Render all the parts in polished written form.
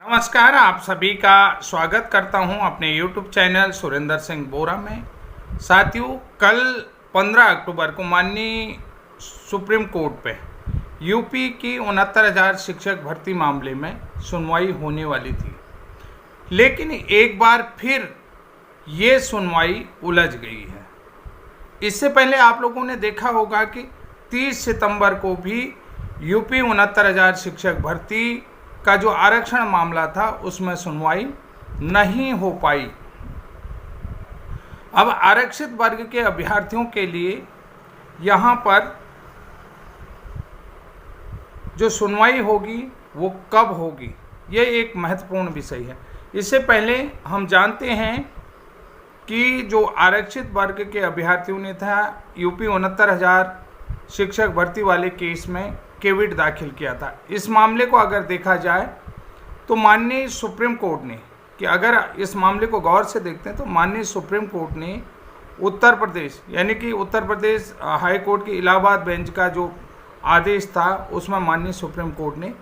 नमस्कार, आप सभी का स्वागत करता हूं अपने YouTube चैनल सुरेंद्र सिंह बोरा में। साथियों, कल 15 अक्टूबर को माननीय सुप्रीम कोर्ट पे यूपी की 69,000 शिक्षक भर्ती मामले में सुनवाई होने वाली थी, लेकिन एक बार फिर ये सुनवाई उलझ गई है। इससे पहले आप लोगों ने देखा होगा कि 30 सितंबर को भी यूपी 69,000 शिक्षक भर्ती का जो आरक्षण मामला था उसमें सुनवाई नहीं हो पाई। अब आरक्षित वर्ग के अभ्यर्थियों के लिए यहाँ पर जो सुनवाई होगी वो कब होगी, ये एक महत्वपूर्ण विषय है। इससे पहले हम जानते हैं कि जो आरक्षित वर्ग के अभ्यर्थियों ने था यूपी 69,000 शिक्षक भर्ती वाले केस में केविट दाखिल किया था। इस मामले को अगर देखा जाए तो माननीय सुप्रीम कोर्ट ने, कि अगर इस मामले को गौर से देखते हैं तो माननीय सुप्रीम कोर्ट ने उत्तर प्रदेश यानी कि उत्तर प्रदेश हाई कोर्ट की इलाहाबाद बेंच का जो आदेश था उसमें माननीय सुप्रीम कोर्ट ने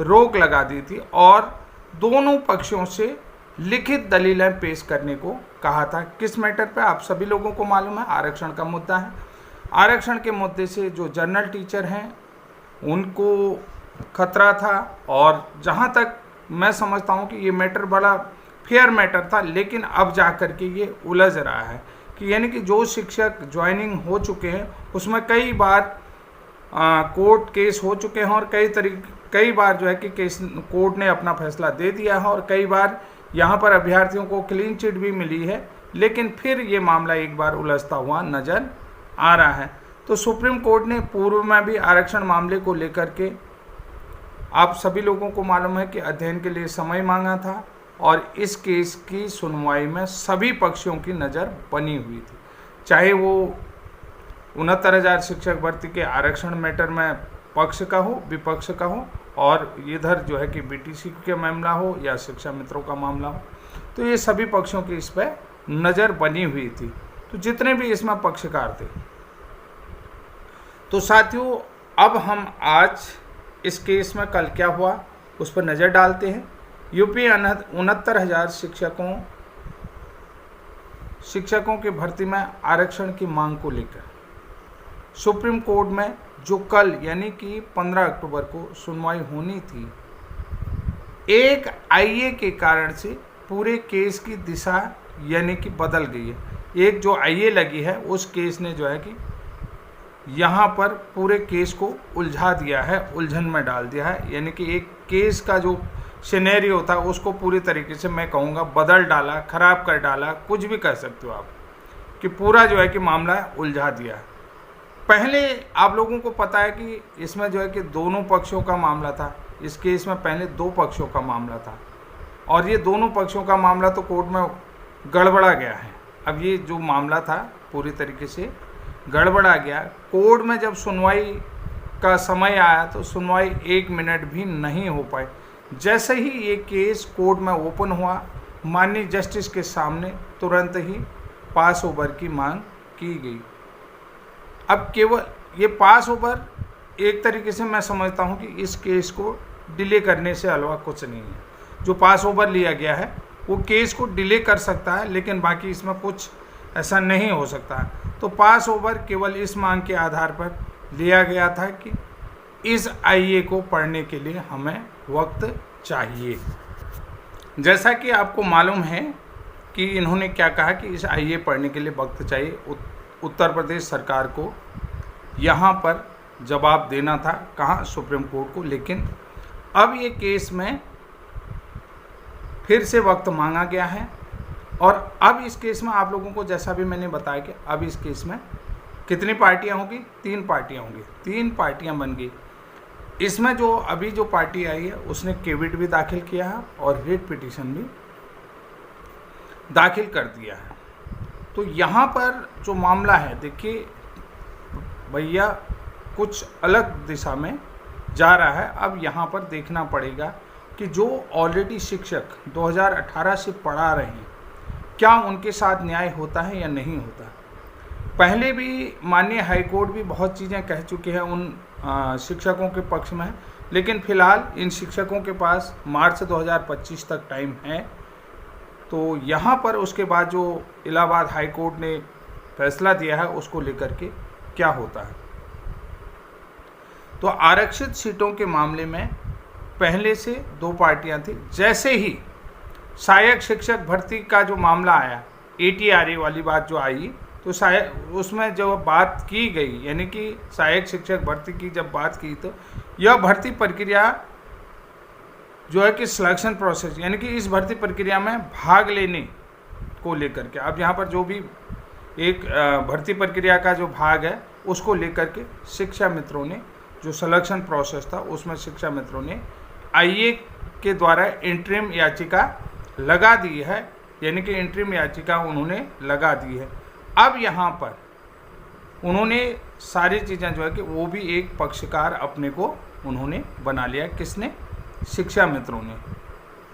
रोक लगा दी थी और दोनों पक्षों से लिखित दलीलें पेश करने को कहा था। किस मैटर पे आप सभी लोगों को मालूम है, आरक्षण का मुद्दा है। आरक्षण के मुद्दे से जो जनरल टीचर हैं उनको खतरा था और जहाँ तक मैं समझता हूँ कि ये मैटर बड़ा फेयर मैटर था, लेकिन अब जा कर के ये उलझ रहा है कि यानी कि जो शिक्षक ज्वाइनिंग हो चुके हैं उसमें कई बार कोर्ट केस हो चुके हैं और कई बार जो है कि केस कोर्ट ने अपना फैसला दे दिया है और कई बार यहाँ पर अभ्यर्थियों को क्लीन चिट भी मिली है, लेकिन फिर ये मामला एक बार उलझता हुआ नज़र आ रहा है। तो सुप्रीम कोर्ट ने पूर्व में भी आरक्षण मामले को लेकर के आप सभी लोगों को मालूम है कि अध्ययन के लिए समय मांगा था और इस केस की सुनवाई में सभी पक्षों की नज़र बनी हुई थी, चाहे वो 69,000 शिक्षक भर्ती के आरक्षण मैटर में पक्ष का हो, विपक्ष का हो, और इधर जो है कि बीटीसी का मामला हो या शिक्षा मित्रों का मामला हो। तो ये सभी पक्षों की इस पर नज़र बनी हुई थी। तो जितने भी इसमें पक्षकार थे, तो साथियों अब हम आज इस केस में कल क्या हुआ उस पर नज़र डालते हैं। यूपी 69,000 शिक्षकों की भर्ती में आरक्षण की मांग को लेकर सुप्रीम कोर्ट में जो कल यानी कि 15 अक्टूबर को सुनवाई होनी थी, एक आईए के कारण से पूरे केस की दिशा यानी कि बदल गई है। एक जो आईए लगी है उस केस ने जो है कि यहाँ पर पूरे केस को उलझा दिया है, उलझन में डाल दिया है, यानी कि एक केस का जो सिनेरियो था उसको पूरी तरीके से मैं कहूँगा बदल डाला, ख़राब कर डाला, कुछ भी कह सकते हो आप, कि पूरा जो है कि मामला उलझा दिया। पहले आप लोगों को पता है कि इसमें जो है कि दोनों पक्षों का मामला था। इस केस में पहले दो पक्षों का मामला था और ये दोनों पक्षों का मामला तो कोर्ट में गड़बड़ा गया है। अब ये जो मामला था पूरी तरीके से गड़बड़ा गया। कोर्ट में जब सुनवाई का समय आया तो सुनवाई 1 मिनट भी नहीं हो पाई। जैसे ही ये केस कोर्ट में ओपन हुआ, माननीय जस्टिस के सामने तुरंत ही पास ओवर की मांग की गई। अब केवल ये पास ओवर एक तरीके से मैं समझता हूँ कि इस केस को डिले करने से अलावा कुछ नहीं है। जो पास ओवर लिया गया है वो केस को डिले कर सकता है, लेकिन बाकी इसमें कुछ ऐसा नहीं हो सकता है। तो पास ओवर केवल इस मांग के आधार पर लिया गया था कि इस आईए को पढ़ने के लिए हमें वक्त चाहिए। जैसा कि आपको मालूम है कि इन्होंने क्या कहा कि इस आईए पढ़ने के लिए वक्त चाहिए। उत्तर प्रदेश सरकार को यहाँ पर जवाब देना था, कहाँ, सुप्रीम कोर्ट को। लेकिन अब ये केस में फिर से वक्त मांगा गया है और अब इस केस में आप लोगों को जैसा भी मैंने बताया कि अब इस केस में कितनी पार्टियां होंगी, 3 पार्टियां होंगी, 3 पार्टियां बन गई। इसमें जो अभी जो पार्टी आई है उसने केविट भी दाखिल किया है और रिट पिटीशन भी दाखिल कर दिया है। तो यहाँ पर जो मामला है, देखिए भैया, कुछ अलग दिशा में जा रहा है। अब यहाँ पर देखना पड़ेगा कि जो ऑलरेडी शिक्षक 2018 से पढ़ा रहे हैं, क्या उनके साथ न्याय होता है या नहीं होता। पहले भी माननीय हाई कोर्ट भी बहुत चीज़ें कह चुके हैं उन शिक्षकों के पक्ष में, लेकिन फ़िलहाल इन शिक्षकों के पास मार्च 2025 तक टाइम है। तो यहाँ पर उसके बाद जो इलाहाबाद हाई कोर्ट ने फैसला दिया है उसको लेकर के क्या होता है। तो आरक्षित सीटों के मामले में पहले से दो पार्टियां थी। जैसे ही सहायक शिक्षक भर्ती का जो मामला आया, ATRA वाली बात जो आई, तो उसमें जो बात की गई, यानी कि सहायक शिक्षक भर्ती की जब बात की, तो यह भर्ती प्रक्रिया जो है कि सिलेक्शन प्रोसेस, यानी कि इस भर्ती प्रक्रिया में भाग लेने को लेकर के, अब यहाँ पर जो भी एक भर्ती प्रक्रिया का जो भाग है उसको लेकर के शिक्षा मित्रों ने, जो सिलेक्शन प्रोसेस था उसमें शिक्षा मित्रों ने IA के द्वारा इंटरिम याचिका लगा दी है, यानी कि इंटरिम याचिका उन्होंने लगा दी है। अब यहाँ पर उन्होंने सारी चीज़ें जो है कि वो भी एक पक्षकार अपने को उन्होंने बना लिया। किसने? शिक्षा मित्रों ने।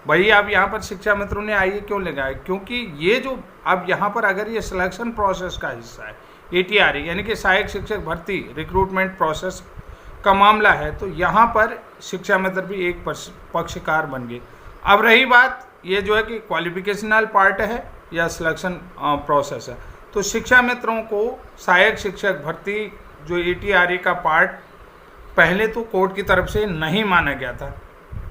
भाई अब यहाँ पर शिक्षा मित्रों ने IA क्यों लगाया? क्योंकि ये जो अब यहाँ पर अगर ये सिलेक्शन प्रोसेस का हिस्सा है, ATRA यानी कि सहायक शिक्षक भर्ती रिक्रूटमेंट प्रोसेस का मामला है, तो यहाँ पर शिक्षा मित्र भी एक पक्षकार बन गए। अब रही बात ये जो है कि क्वालिफिकेशनल पार्ट है या सिलेक्शन प्रोसेस है, तो शिक्षा मित्रों को सहायक शिक्षक भर्ती जो ATRA का पार्ट पहले तो कोर्ट की तरफ से नहीं माना गया था,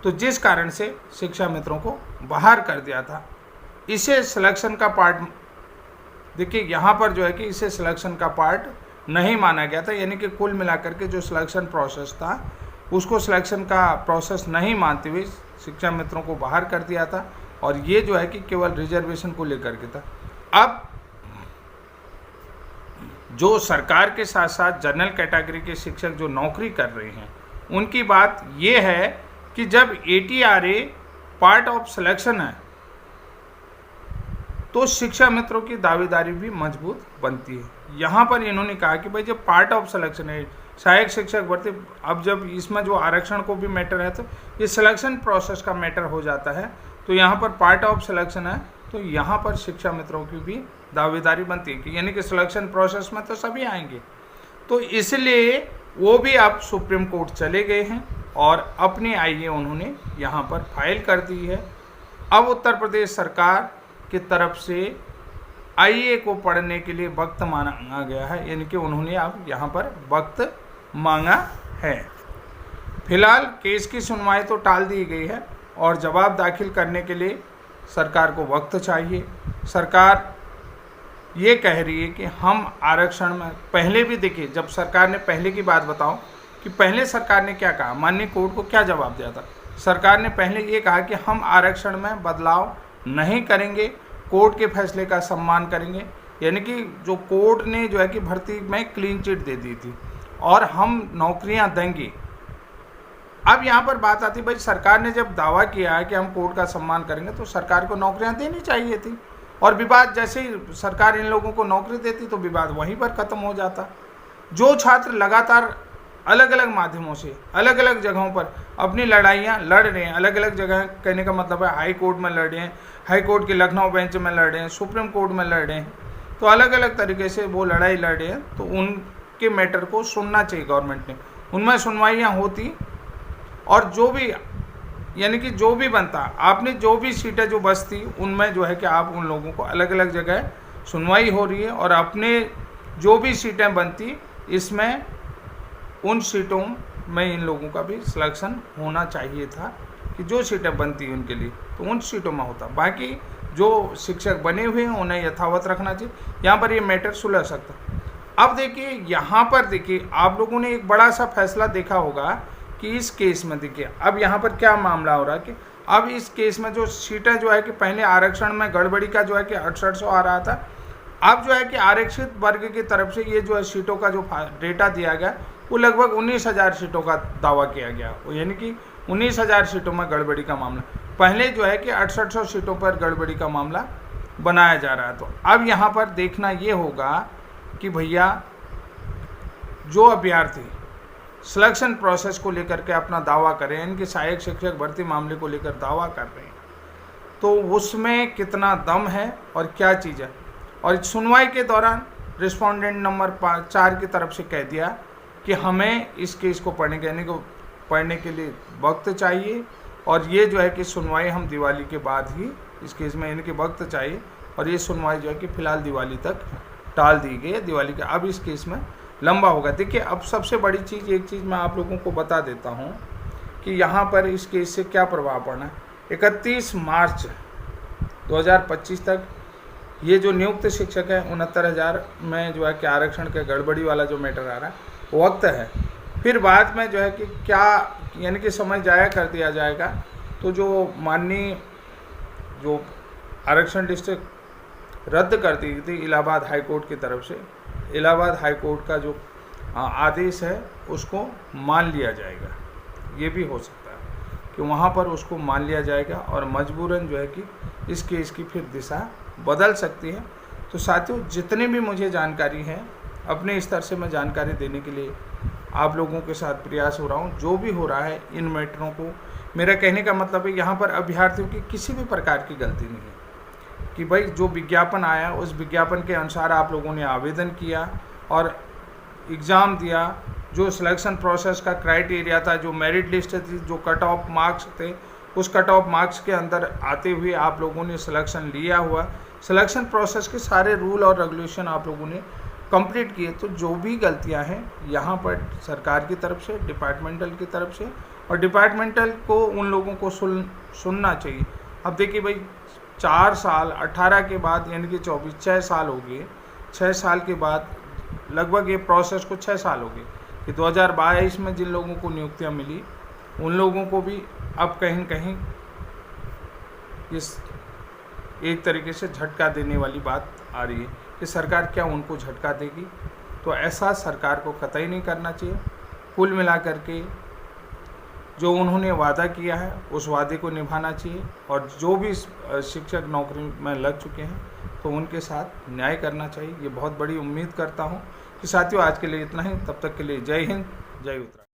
तो जिस कारण से शिक्षा मित्रों को बाहर कर दिया था। इसे सिलेक्शन का पार्ट, देखिए यहाँ पर जो है कि इसे सिलेक्शन का पार्ट नहीं माना गया था, यानी कि कुल मिलाकर के जो सिलेक्शन प्रोसेस था उसको सिलेक्शन का प्रोसेस नहीं मानते हुए शिक्षा मित्रों को बाहर कर दिया था, और ये जो है कि केवल रिजर्वेशन को लेकर के था। अब जो सरकार के साथ साथ जनरल कैटेगरी के शिक्षक जो नौकरी कर रहे हैं उनकी बात ये है कि जब ATRA पार्ट ऑफ सिलेक्शन है तो शिक्षा मित्रों की दावेदारी भी मजबूत बनती है। यहाँ पर इन्होंने कहा कि भाई जब पार्ट ऑफ सिलेक्शन है सहायक शिक्षक भर्ती, अब जब इसमें जो आरक्षण को भी मैटर है तो ये सिलेक्शन प्रोसेस का मैटर हो जाता है, तो यहाँ पर पार्ट ऑफ सिलेक्शन है, तो यहाँ पर शिक्षा मित्रों की भी दावेदारी बनती है कि यानी कि सिलेक्शन प्रोसेस में तो सभी आएंगे। तो इसलिए वो भी अब सुप्रीम कोर्ट चले गए हैं और अपनी IA उन्होंने यहाँ पर फाइल कर दी है। अब उत्तर प्रदेश सरकार की तरफ से IA को पढ़ने के लिए वक्त मांगा गया है, यानी कि उन्होंने अब यहाँ पर वक्त मांगा है। फिलहाल केस की सुनवाई तो टाल दी गई है और जवाब दाखिल करने के लिए सरकार को वक्त चाहिए। सरकार ये कह रही है कि हम आरक्षण में पहले भी, देखिए जब सरकार ने पहले की बात बताओ कि पहले सरकार ने क्या कहा, माननीय कोर्ट को क्या जवाब दिया था। सरकार ने पहले ये कहा कि हम आरक्षण में बदलाव नहीं करेंगे, कोर्ट के फैसले का सम्मान करेंगे, यानी कि जो कोर्ट ने जो है कि भर्ती में क्लीन चिट दे दी थी और हम नौकरियां देंगे। अब यहाँ पर बात आती, भाई सरकार ने जब दावा किया है कि हम कोर्ट का सम्मान करेंगे तो सरकार को नौकरियां देनी चाहिए थी, और विवाद जैसे ही सरकार इन लोगों को नौकरी देती तो विवाद वहीं पर ख़त्म हो जाता। जो छात्र लगातार अलग अलग माध्यमों से अलग अलग जगहों पर अपनी लड़ाइयाँ लड़ रहे हैं, अलग अलग जगह कहने का मतलब है हाई कोर्ट में लड़ रहे हैं, हाई कोर्ट के लखनऊ बेंच में लड़ रहे हैं, सुप्रीम कोर्ट में लड़ रहे हैं, तो अलग अलग तरीके से वो लड़ाई लड़ रहे हैं, तो उनके मैटर को सुनना चाहिए गवर्नमेंट ने, उनमें सुनवाइयाँ होती, और जो भी यानी कि जो भी बनता, आपने जो भी सीटें जो बचती उनमें जो है कि आप उन लोगों को अलग अलग जगह सुनवाई हो रही है, और अपने जो भी सीटें बनती इसमें उन सीटों में इन लोगों का भी सिलेक्शन होना चाहिए था कि जो सीटें बनती उनके लिए तो उन सीटों में होता। बाकी जो शिक्षक बने हुए हैं उन्हें यथावत रखना चाहिए, यहाँ पर ये मैटर सुलझ सकता। अब देखिए यहाँ पर देखिए आप लोगों ने एक बड़ा सा फैसला देखा होगा कि इस केस में देखिए अब यहाँ पर क्या मामला हो रहा है कि अब इस केस में जो सीटें जो है कि पहले आरक्षण में गड़बड़ी का जो है कि 6800 आ रहा था, अब जो है कि आरक्षित वर्ग की तरफ से ये जो है सीटों का जो डेटा दिया गया वो लगभग 19,000 सीटों का दावा किया गया, यानी कि 19,000 सीटों में गड़बड़ी का मामला। पहले जो है कि 6800 सीटों पर गड़बड़ी का मामला बनाया जा रहा है। तो अब यहाँ पर देखना ये होगा कि भैया जो अभ्यर्थी सिलेक्शन प्रोसेस को लेकर के अपना दावा करें, इनके सहायक शिक्षक भर्ती मामले को लेकर दावा कर रहे हैं, तो उसमें कितना दम है और क्या चीज़ है। और सुनवाई के दौरान रिस्पोंडेंट नंबर 4 की तरफ से कह दिया कि हमें इस केस को पढ़ने के, यानी कि पढ़ने के लिए वक्त चाहिए, और ये जो है कि सुनवाई हम दिवाली के बाद ही इस केस में इनके वक्त चाहिए, और ये सुनवाई जो है कि फ़िलहाल दिवाली तक टाल दी गई है। दिवाली का अब इस केस में लंबा होगा। देखिए, अब सबसे बड़ी चीज़, एक चीज़ मैं आप लोगों को बता देता हूँ कि यहाँ पर इस केस से क्या प्रभाव पड़ना है। 31 मार्च 2025 तक ये जो नियुक्त शिक्षक है 69,000 में जो है कि आरक्षण के गड़बड़ी वाला जो मैटर आ रहा है वक्त है। फिर बाद में जो है कि क्या यानी कि समय जाया कर दिया जाएगा। तो जो माननीय जो आरक्षण लिस्ट रद्द कर दी थी इलाहाबाद हाई कोर्ट की तरफ से, इलाहाबाद हाई कोर्ट का जो आदेश है उसको मान लिया जाएगा। ये भी हो सकता है कि वहाँ पर उसको मान लिया जाएगा और मजबूरन जो है कि इस केस की फिर दिशा बदल सकती है। तो साथियों, जितनी भी मुझे जानकारी है अपने स्तर से मैं जानकारी देने के लिए आप लोगों के साथ प्रयास हो रहा हूँ। जो भी हो रहा है इन मैटरों को, मेरा कहने का मतलब है यहाँ पर अभ्यर्थियों की किसी भी प्रकार की गलती नहीं है कि भाई जो विज्ञापन आया उस विज्ञापन के अनुसार आप लोगों ने आवेदन किया और एग्ज़ाम दिया। जो सिलेक्शन प्रोसेस का क्राइटेरिया था, जो मेरिट लिस्ट थी, जो कट ऑफ मार्क्स थे, उस कट ऑफ मार्क्स के अंदर आते हुए आप लोगों ने सिलेक्शन लिया हुआ। सिलेक्शन प्रोसेस के सारे रूल और रेगुलेशन आप लोगों ने कंप्लीट किए। तो जो भी गलतियां हैं यहाँ पर सरकार की तरफ से, डिपार्टमेंटल की तरफ से, और डिपार्टमेंटल को उन लोगों को सुनना चाहिए। अब देखिए भाई, 4 साल 18 के बाद यानी कि 24 6 साल हो गए। 6 साल के बाद लगभग ये प्रोसेस को 6 साल हो गए कि 2022 में जिन लोगों को नियुक्तियां मिली उन लोगों को भी अब कहीं न कहीं इस एक तरीके से झटका देने वाली बात आ रही है कि सरकार क्या उनको झटका देगी। तो ऐसा सरकार को कतई नहीं करना चाहिए। कुल मिलाकर के जो उन्होंने वादा किया है उस वादे को निभाना चाहिए, और जो भी शिक्षक नौकरी में लग चुके हैं तो उनके साथ न्याय करना चाहिए। ये बहुत बड़ी उम्मीद करता हूँ कि साथियों आज के लिए इतना ही। तब तक के लिए जय हिंद, जय उत्तराखंड।